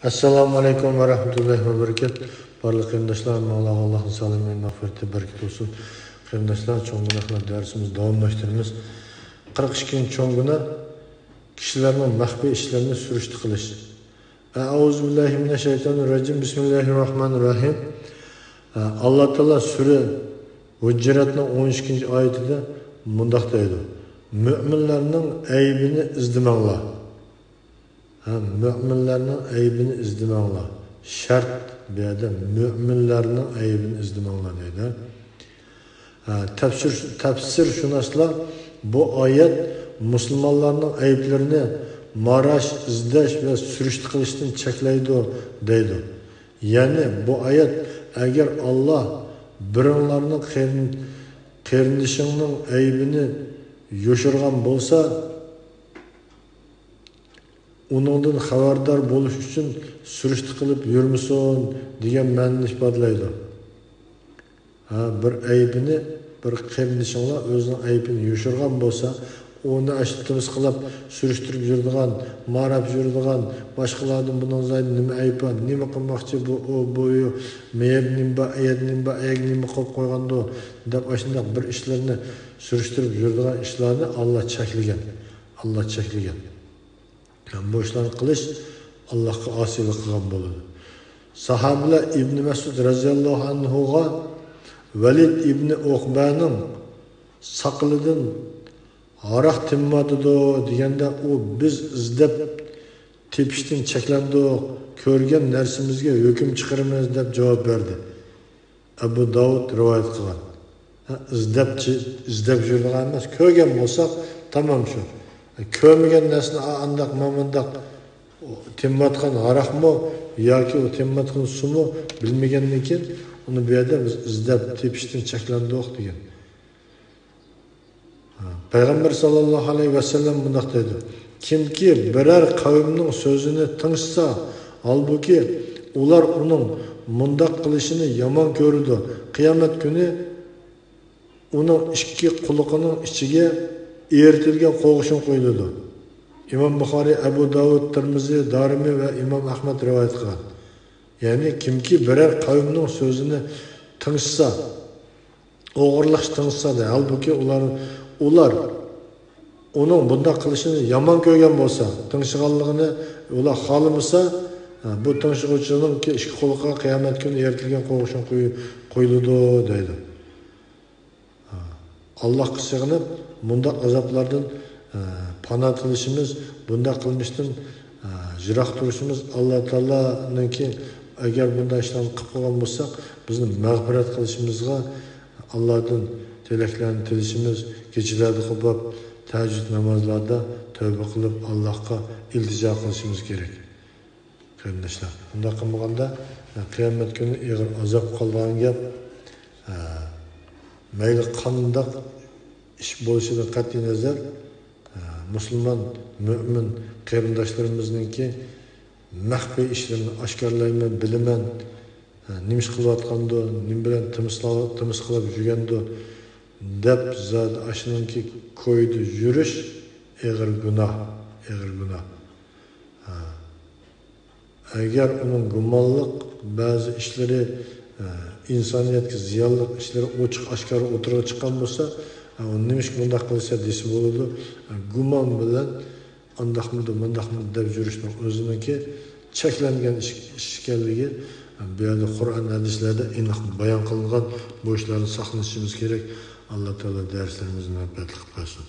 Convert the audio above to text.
Assalamu alaikum ve rahmetullahi ve berekatuhu. Barlı kıyımdaşlar, Mevla Allah'ın salim ve mağfireti bereket olsun. Kıyımdaşlar, çoğun günahlar dersimiz davamlaştırımız. 42. çoğun günah kişilerin mahbi işlerini sürüştü kılış. Euzubillahimineşşeytanirracim. Bismillahirrahmanirrahim. Allah Teala Sure Hucurat'ın 13. ayetinde mundaq deydi. Müminlerinin eybini izdimanlar. Müminlerinin eybini izdimanlar. Şart bir yerde müminlerinin eybini izdimanlar deydi. Tefsir şunasla bu ayet Müslümanların eyiplerini maraş, izdeş ve sürüştü kılıştın çekleydi deydi. Yani bu ayet eğer Allah birinlerinin qerindişinin eybini yoşurgan bolsa onundan haberdar boluş üçün sürüştü kılıp yürmüsün degan ma'noni ifodalaydi. Bir eybini bir qerindişinlar özünün eybini yoşurgan bolsa onu aşıttınız kılıp sürüştürüp yürüdüğün, marap yürüdüğün, başkalarının bunun zaydı nime ayıpa, nime kılmakçı bu, o, boyu, meğer nimba, ayak nime kılıp koygandı o, dep aşındak bir işlerini sürüştürüp yürüdüğün işlerini Allah çekligen. Allah çekligen. Yani bu işlerini kılış, Allah'a asilik kılgan boludu. Sahabiler İbn Mesud raziyallahu anhuga Velid İbni Uqba'nın saklıdın Arak timmadıdı degende o biz izlep tepiştin çeklendi körgen nersimizge hüküm çıkarımız dep cevap verdi. Ebu Davud rivayet kılgan. İzdep jürgen emas. Körgen bolsak tamam şu. Körmegen nesini andak mamandak timmatkan arak mı ya ki o timmatkan su mu bilmegenden keyin onu bir yerde biz izdep tepiştin çeklendi degen. Peygamber sallallahu aleyhi ve sellem bundaq dedi. Kimki birer kavimnin sözünü tınışsa, halbuki ular onun mundaq kılışını yaman gördü. Kıyamet günü onun iki kuluğunun içige eğirtilgen qoğuşun koyuldu. İmam Bukhari, Ebu Davud, Tirmizi, Darimi ve İmam Ahmet rivayet kılgan. Yani kimki birer kavimnin sözünü tınışsa, oğurlaş tınışsa da, halbuki ular onun bunda kılışını yaman görgen bolsa, tınışıganlığını ular halımısa, bu tınışıgıcının ki iki kuluğa kıyamet günü ertilgen qoğuşun koyuldu deydi. Allah kısığınıp bunda azaplardan pana kılışımız, bunda kılmıştın jirak duruşumuz Allah Teala'nın ki eğer bunda işlerini kıpıgan bolsak, bizim mağfiret kılışımızga Allah'tan tileklerini tilişimiz, gecelerdi kılıp, teheccüd namazlarda tövbe kılıp Allah'a iltica kılışımız gerek. Kardeşler, bunda kılmaganda kıyamet günü eğer azap kalgan gap, meyli kanundak iş boluşudan kat'i nazar, Müslüman, mümin qeyrindaşlarımızın ki mahfi işlerini aşkarlayman, bilimen, nimiş kılıvatkandı, nim bilen tımız kılıp jügendi, dep zat aşının ki koydu yürüş, eğer günah. Eğer onun gumallık bazı işleri, insaniyet ki ziyallık işleri oçuk aşkarı oturuğa çıkan olsa, onun nimiş ki mundaq kılsa desi boludu. Guman bilen andaq mıdı, mundaq mıdı dep yürüşmek özünün ki çeklengen işkenligi bir yerde Kur'an hadislerde iniq bayan kılıngan bu işlerin saklanışımız gerek. Allah Teala derslerimizin rahmetli kılsın.